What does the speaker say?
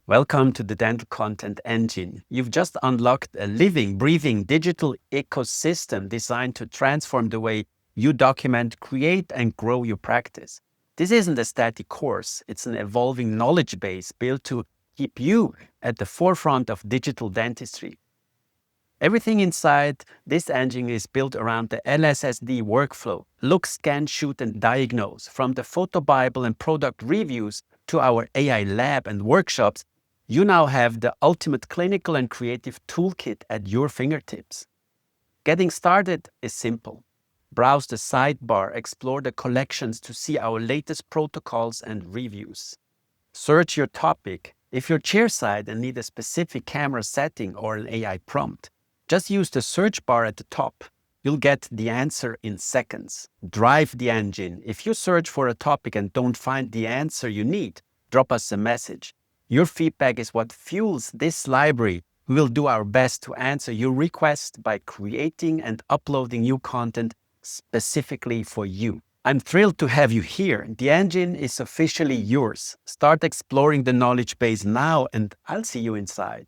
Welcome to the Dental Content Engine. You've just unlocked a living, breathing digital ecosystem designed to transform the way you document, create, and grow your practice. This isn't a static course, it's an evolving knowledge base built to keep you at the forefront of digital dentistry. Everything inside this engine is built around the LSSD workflow. Look, scan, shoot, and diagnose. From the photo Bible and product reviews to our AI lab and workshops, you now have the ultimate clinical and creative toolkit at your fingertips. Getting started is simple. Browse the sidebar, explore the collections to see our latest protocols and reviews. Search your topic. If you're chairside and need a specific camera setting or an AI prompt, just use the search bar at the top. You'll get the answer in seconds. Drive the engine. If you search for a topic and don't find the answer you need, drop us a message. Your feedback is what fuels this library. We will do our best to answer your request by creating and uploading new content specifically for you. I'm thrilled to have you here. The engine is officially yours. Start exploring the knowledge base now, and I'll see you inside.